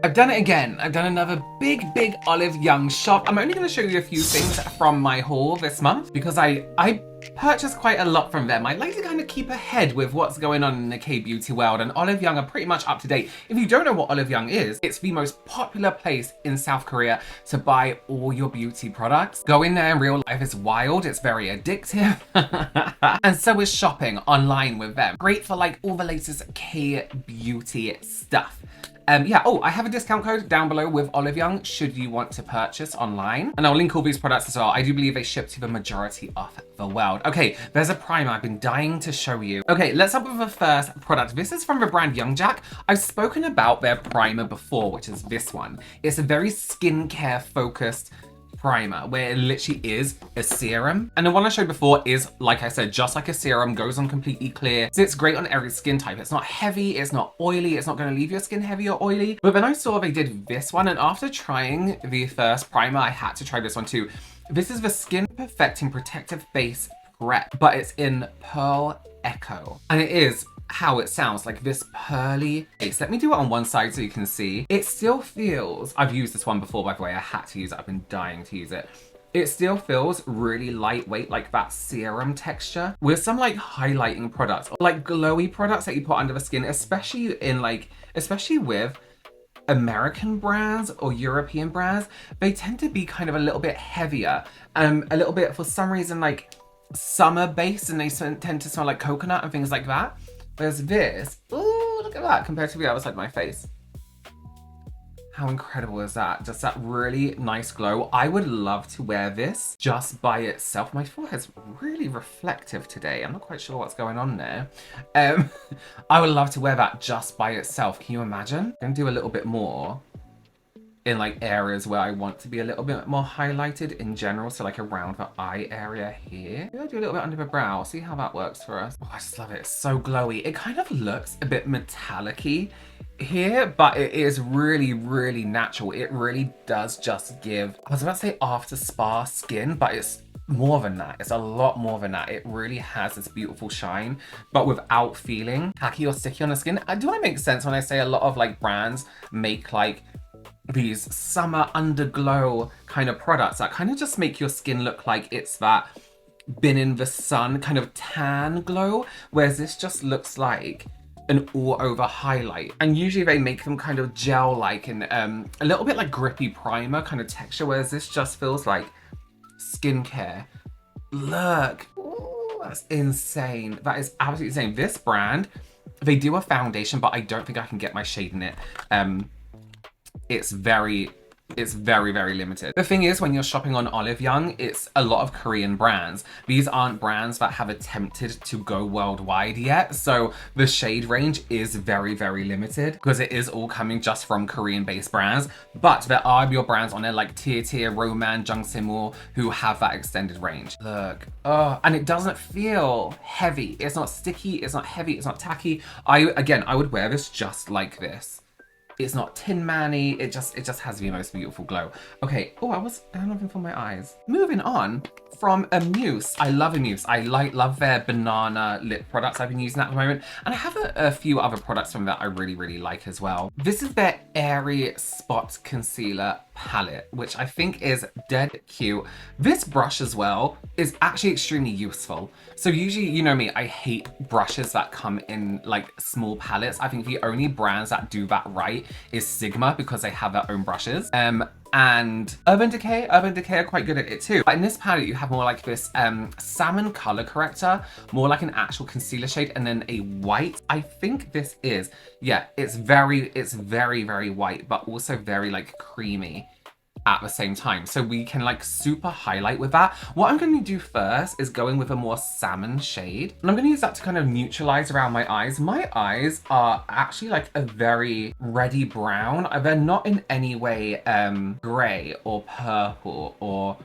I've done it again. I've done another big Olive Young shop. I'm only going to show you a few things from my haul this month because I purchased quite a lot from them. I like to kind of keep ahead with what's going on in the K-beauty world, and Olive Young are pretty much up to date. If you don't know what Olive Young is, it's the most popular place in South Korea to buy all your beauty products. Going there in real life is wild. It's very addictive. And so is shopping online with them. Great for like all the latest K-beauty stuff. Yeah, oh, I have a discount code down below with Olive Young should you want to purchase online. And I'll link all these products as well. I do believe they ship to the majority of the world. Okay, there's a primer I've been dying to show you. Okay, let's start with the first product. This is from the brand Young Jack. I've spoken about their primer before, which is this one. It's a very skincare focused primer where it literally is a serum, and the one I showed before is, like I said, just like a serum, goes on completely clear, so it's great on every skin type. It's not heavy, it's not oily, it's not going to leave your skin heavy or oily. But then I saw they did this one, and after trying the first primer I had to try this one too. This is the Skin Perfecting Protective Base Prep, but it's in Pearl Echo, and it is how it sounds, like this pearly base. Let me do it on one side so you can see. It still feels, I've used this one before by the way, I had to use it, I've been dying to use it. It still feels really lightweight, like that serum texture, with some like highlighting products, like glowy products that you put under the skin, especially with American brands or European brands. They tend to be kind of a little bit heavier, a little bit, for some reason, like summer based, and they tend to smell like coconut and things like that. Whereas this, ooh, look at that, compared to the other side of my face. How incredible is that? Just that really nice glow. I would love to wear this just by itself. My forehead's really reflective today. I'm not quite sure what's going on there. I would love to wear that just by itself. Can you imagine? I'm gonna do a little bit more in like areas where I want to be a little bit more highlighted in general. So like around the eye area here. Maybe I'll do a little bit under the brow, see how that works for us. Oh, I just love it, it's so glowy. It kind of looks a bit metallic-y here, but it is really natural. It really does just give, I was about to say after spa skin, but it's more than that. It's a lot more than that. It really has this beautiful shine, but without feeling tacky or sticky on the skin. Do I make sense when I say a lot of like brands make like these summer underglow kind of products that kind of just make your skin look like it's that been in the sun kind of tan glow, whereas this just looks like an all over highlight. And usually they make them kind of gel like and a little bit like grippy primer kind of texture, whereas this just feels like skincare. Look, ooh, that's insane. That is absolutely insane. This brand, they do a foundation, but I don't think I can get my shade in it. It's very limited. The thing is, when you're shopping on Olive Young, it's a lot of Korean brands. These aren't brands that have attempted to go worldwide yet, so the shade range is very limited because it is all coming just from Korean-based brands. But there are your brands on there like Tia, Roman, Jungsemu, who have that extended range. Look, oh, and it doesn't feel heavy. It's not sticky, it's not heavy, it's not tacky. I would wear this just like this. It's not Tin Man-y, it just has the most beautiful glow. Okay, oh, I had nothing for my eyes. Moving on from Muse. I love Muse. I love their banana lip products. I've been using that at the moment. And I have a few other products from that I really like as well. This is their Airy Spot Concealer palette, which I think is dead cute. This brush as well is actually extremely useful. So usually, you know me, I hate brushes that come in like small palettes. I think the only brands that do that right is Sigma because they have their own brushes. And Urban Decay are quite good at it too. But in this palette, you have more like this salmon color corrector, more like an actual concealer shade, and then a white. I think this is, yeah, it's very white, but also very like creamy at the same time. So we can like super highlight with that. What I'm going to do first is go in with a more salmon shade. And I'm going to use that to kind of neutralize around my eyes. My eyes are actually like a very reddy brown. They're not in any way gray or purple or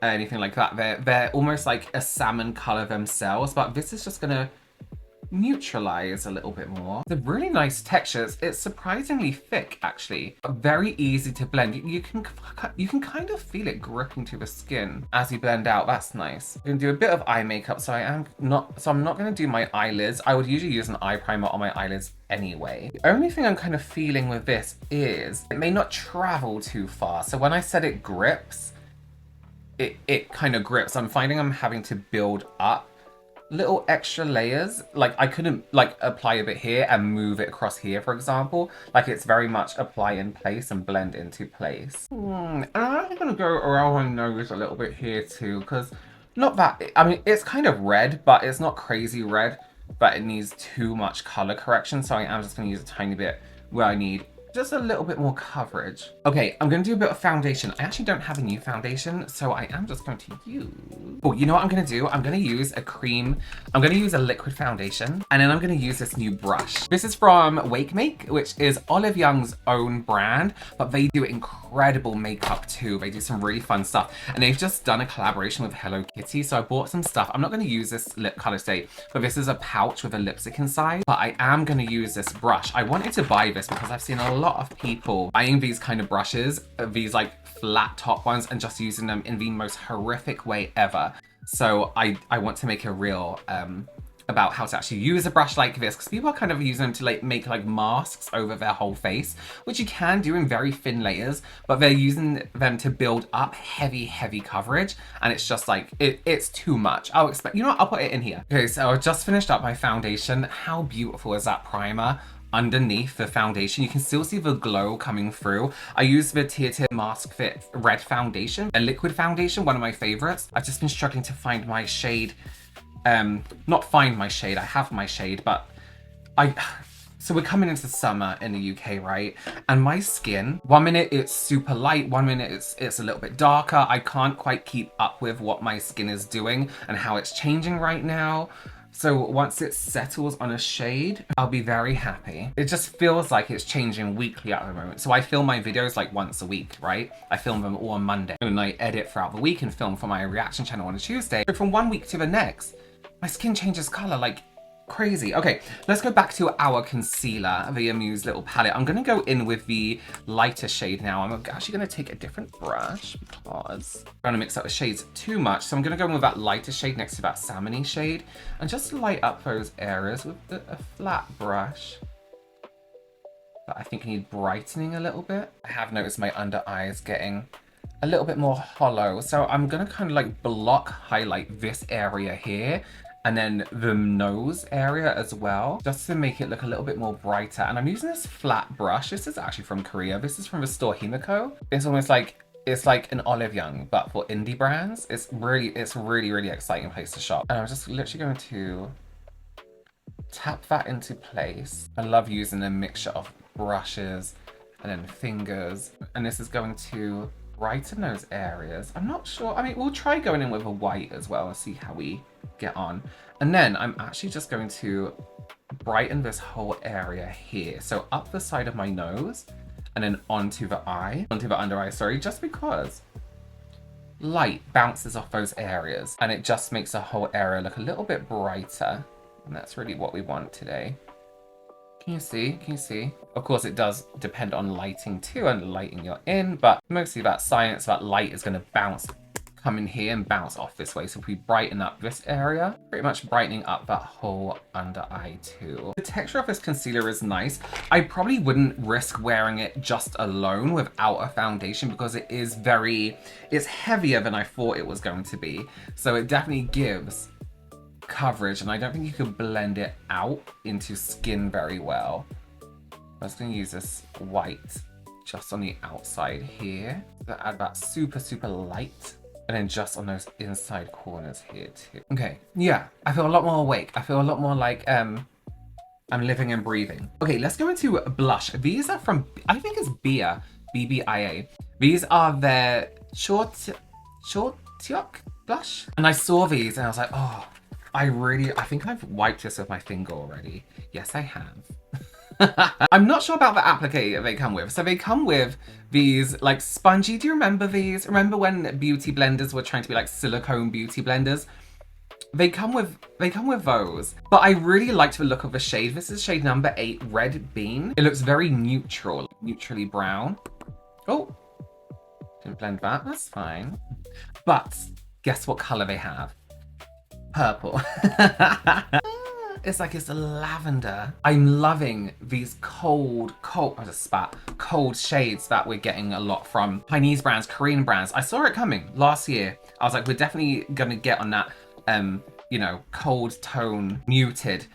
anything like that. They're almost like a salmon color themselves, but this is just going to neutralize a little bit more. The really nice textures. It's surprisingly thick, actually. Very easy to blend. You can kind of feel it gripping to the skin as you blend out. That's nice. I'm gonna do a bit of eye makeup, so I'm not gonna do my eyelids. I would usually use an eye primer on my eyelids anyway. The only thing I'm kind of feeling with this is it may not travel too far. So when I said it grips, it kind of grips. I'm finding I'm having to build up little extra layers. Like I couldn't like apply a bit here and move it across here, for example. Like it's very much apply in place and blend into place. And I'm actually gonna go around my nose a little bit here too, because not that, I mean, it's kind of red, but it's not crazy red, but it needs too much color correction. So I am just gonna use a tiny bit where I need just a little bit more coverage. Okay, I'm gonna do a bit of foundation. I actually don't have a new foundation, so I am just going to use... Oh, you know what I'm gonna do? I'm gonna use a cream. I'm gonna use a liquid foundation, and then I'm gonna use this new brush. This is from Wake Make, which is Olive Young's own brand, but they do incredible makeup too. They do some really fun stuff, and they've just done a collaboration with Hello Kitty, so I bought some stuff. I'm not gonna use this lip color today, but this is a pouch with a lipstick inside, but I am gonna use this brush. I wanted to buy this because I've seen a lot of people buying these kind of brushes, these like flat top ones, and just using them in the most horrific way ever. So I want to make a reel about how to actually use a brush like this, because people are kind of using them to like make like masks over their whole face, which you can do in very thin layers, but they're using them to build up heavy coverage, and it's just like it's too much. I'll expect, you know what, I'll put it in here. Okay, so I just finished up my foundation. How beautiful is that primer underneath the foundation? You can still see the glow coming through. I use the Tear Mask Fit Red Foundation, a liquid foundation, one of my favorites. I've just been struggling to find my shade. Not find my shade, I have my shade, but so we're coming into summer in the UK, right? And my skin, one minute it's super light, one minute it's a little bit darker. I can't quite keep up with what my skin is doing and how it's changing right now. So once it settles on a shade, I'll be very happy. It just feels like it's changing weekly at the moment. So I film my videos like once a week, right? I film them all on Monday, and I edit throughout the week and film for my reaction channel on a Tuesday. So from one week to the next, my skin changes color like crazy. Okay, let's go back to our concealer, the Amuse little palette. I'm gonna go in with the lighter shade now. I'm actually gonna take a different brush because I'm gonna mix up the shades too much. So I'm gonna go in with that lighter shade next to that salmon-y shade and just light up those areas with a flat brush. But I think I need brightening a little bit. I have noticed my under eyes getting a little bit more hollow. So I'm gonna kind of like block highlight this area here, and then the nose area as well, just to make it look a little bit more brighter. And I'm using this flat brush. This is actually from Korea. This is from the store Himiko. It's almost like, it's like an Olive Young, but for indie brands. It's really exciting place to shop. And I'm just literally going to tap that into place. I love using a mixture of brushes and then fingers. And this is going to brighten those areas. I'm not sure, I mean, we'll try going in with a white as well and see how we get on. And then I'm actually just going to brighten this whole area here. So up the side of my nose and then onto the under eye, sorry, just because light bounces off those areas and it just makes the whole area look a little bit brighter. And that's really what we want today. Can you see? Can you see? Of course, it does depend on lighting too and lighting you're in, but mostly that science, that light is going to come in here and bounce off this way. So if we brighten up this area, pretty much brightening up that whole under eye too. The texture of this concealer is nice. I probably wouldn't risk wearing it just alone without a foundation because it's heavier than I thought it was going to be. So it definitely gives coverage, and I don't think you can blend it out into skin very well. I'm just going to use this white just on the outside here to add that super light, and then just on those inside corners here too. Okay, yeah, I feel a lot more awake. I feel a lot more like I'm living and breathing. Okay, let's go into blush. These are from, I think it's Bia, BBIA. These are their short blush, and I saw these and I was like, oh, I think I've wiped this with my finger already. Yes, I have. I'm not sure about the applique they come with. So they come with these like spongy, do you remember these? Remember when beauty blenders were trying to be like silicone beauty blenders? They come with those. But I really liked the look of the shade. This is shade number 8, Red Bean. It looks very neutral, neutrally brown. Oh, didn't blend that, that's fine. But guess what color they have? Purple. It's like it's lavender. I'm loving these cold shades that we're getting a lot from Chinese brands, Korean brands. I saw it coming last year. I was like, we're definitely gonna get on that, you know, cold tone, muted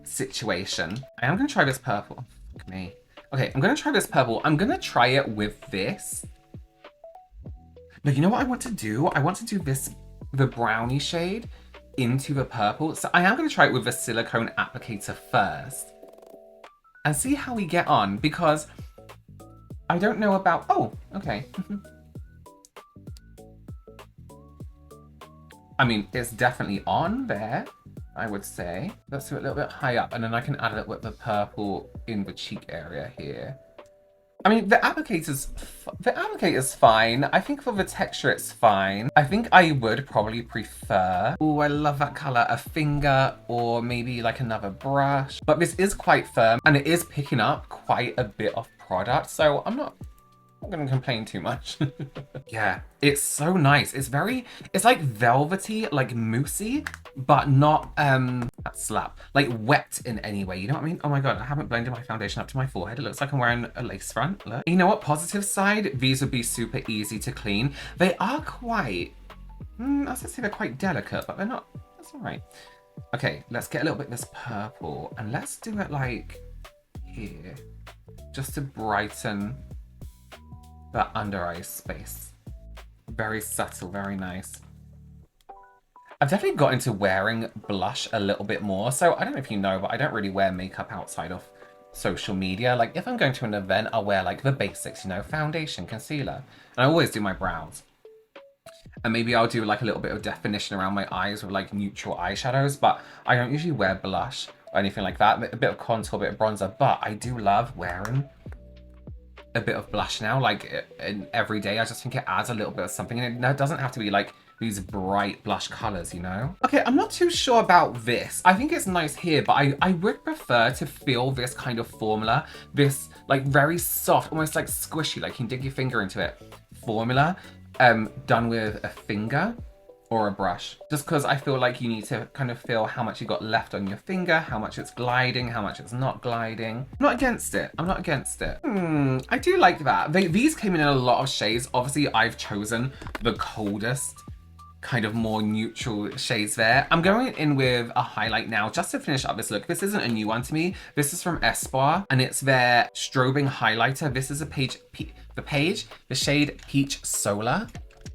situation. I am gonna try this purple. Fuck me. Okay, I'm gonna try this purple. I'm gonna try it with this. Now, you know what I want to do? I want to do this, the brownie shade, into the purple. So I am going to try it with a silicone applicator first and see how we get on, because I don't know about, oh, okay. I mean, it's definitely on there, I would say. Let's do it a little bit high up, and then I can add it with the purple in the cheek area here. I mean, the applicator's fine. I think for the texture, it's fine. I think I would probably prefer, oh, I love that color, a finger or maybe like another brush. But this is quite firm and it is picking up quite a bit of product. So I'm not gonna complain too much. Yeah, it's so nice. It's like velvety, like moussey, but not slap, like wet in any way. You know what I mean? Oh my God, I haven't blended my foundation up to my forehead. It looks like I'm wearing a lace front. Look. You know what? Positive side, these would be super easy to clean. They are quite, I was gonna say they're quite delicate, but they're not. That's all right. Okay, let's get a little bit of this purple and let's do it like here, just to brighten that under eye space. Very subtle, very nice. I've definitely got into wearing blush a little bit more. So I don't know if you know, but I don't really wear makeup outside of social media. Like if I'm going to an event, I'll wear like the basics, you know, foundation, concealer. And I always do my brows. And maybe I'll do like a little bit of definition around my eyes with like neutral eyeshadows, but I don't usually wear blush or anything like that. A bit of contour, a bit of bronzer, but I do love wearing a bit of blush now, like every day. I just think it adds a little bit of something, and it doesn't have to be like these bright blush colors, you know? Okay, I'm not too sure about this. I think it's nice here, but I would prefer to feel this kind of formula, this like very soft, almost like squishy, like you can dig your finger into it, formula, done with a finger or a brush. Just because I feel like you need to kind of feel how much you got left on your finger, how much it's gliding, how much it's not gliding. I'm not against it. I'm not against it. I do like that. These came in a lot of shades. Obviously, I've chosen the coldest, kind of more neutral shades there. I'm going in with a highlight now just to finish up this look. This isn't a new one to me. This is from Espoir and it's their strobing highlighter. This is the shade Peach Solar.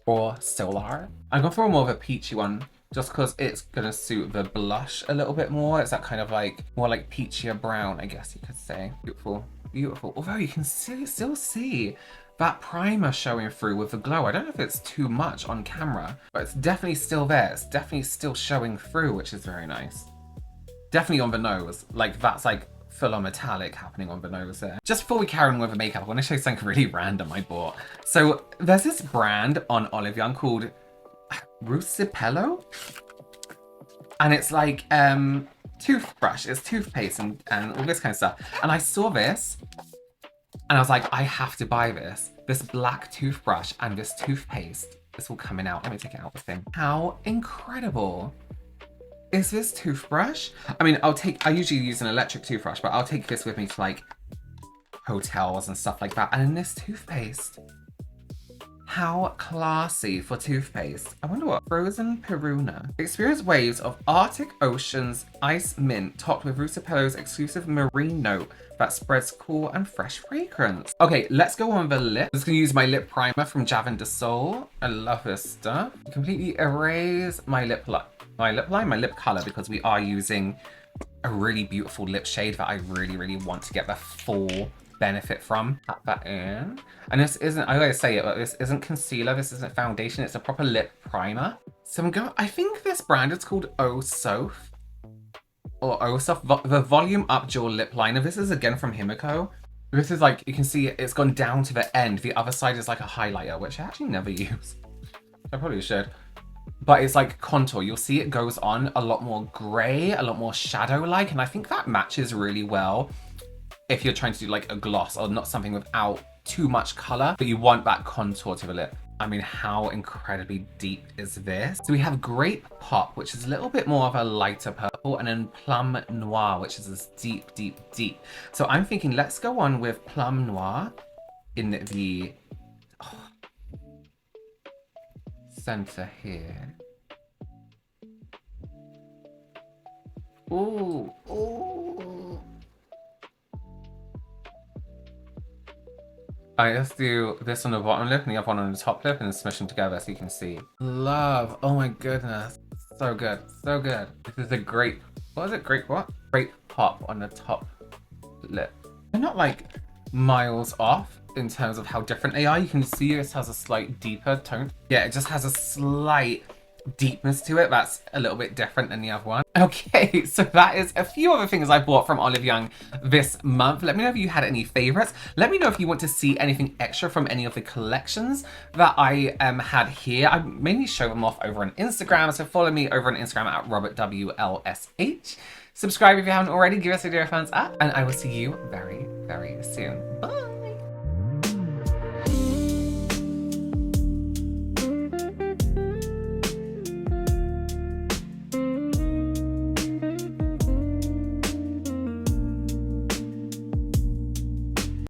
Or Solar. I'm going for more of a peachy one just because it's gonna suit the blush a little bit more. It's that kind of like more like peachier brown, I guess you could say. Beautiful, beautiful. Although you can still see that primer showing through with the glow. I don't know if it's too much on camera, but it's definitely still there. It's definitely still showing through, which is very nice. Definitely on the nose, like that's like full on metallic happening on the nose there. Just before we carry on with the makeup, I want to show you something really random I bought. So there's this brand on Olive Young called Rusipello, and it's like toothbrush, it's toothpaste and all this kind of stuff. And I saw this and I was like, I have to buy this black toothbrush and this toothpaste. It's all coming out. Let me take it out the thing. How incredible is this toothbrush? I mean, I usually use an electric toothbrush, but I'll take this with me to like hotels and stuff like that. And in this toothpaste, how classy for toothpaste. I wonder what, Frozen Peruna. Experience waves of Arctic Ocean's ice mint topped with Rusipello's exclusive marine note that spreads cool and fresh fragrance. Okay, let's go on the lip. I'm just gonna use my lip primer from Javin de Sol. I love this stuff. Completely erase my lip line, my lip color, because we are using a really beautiful lip shade that I really want to get the full benefit from. Tap that in. And this isn't, I always say it, but this isn't concealer, this isn't foundation, it's a proper lip primer. So I'm going, I think this brand is called Oh Soph, or Oh Soph, the Volume Up Dual Lip Liner. This is again from Himiko. This is like, you can see it's gone down to the end. The other side is like a highlighter, which I actually never use. I probably should. but it's like contour. You'll see it goes on a lot more gray, a lot more shadow-like, and I think that matches really well if you're trying to do like a gloss or not something without too much color, but you want that contour to the lip. I mean, how incredibly deep is this? So we have Grape Pop, which is a little bit more of a lighter purple, and then Plum Noir, which is this deep, deep, deep. So I'm thinking, let's go on with Plum Noir in the center here. Ooh, ooh. Alright, let's do this on the bottom lip and the other one on the top lip and smush them together so you can see. Love, oh my goodness. So good, so good. This is a grape, what is it? Grape what? Grape Pop on the top lip. They're not like miles off in terms of how different they are. You can see this has a slight deeper tone. Yeah, it just has a slight deepness to it that's a little bit different than the other one. Okay, so that is a few other things I bought from Olive Young this month. Let me know if you had any favorites. Let me know if you want to see anything extra from any of the collections that I had here. I mainly show them off over on Instagram, so follow me over on Instagram at RobertWLSH. Subscribe if you haven't already, give us a video a thumbs up, and I will see you very, very soon. Bye!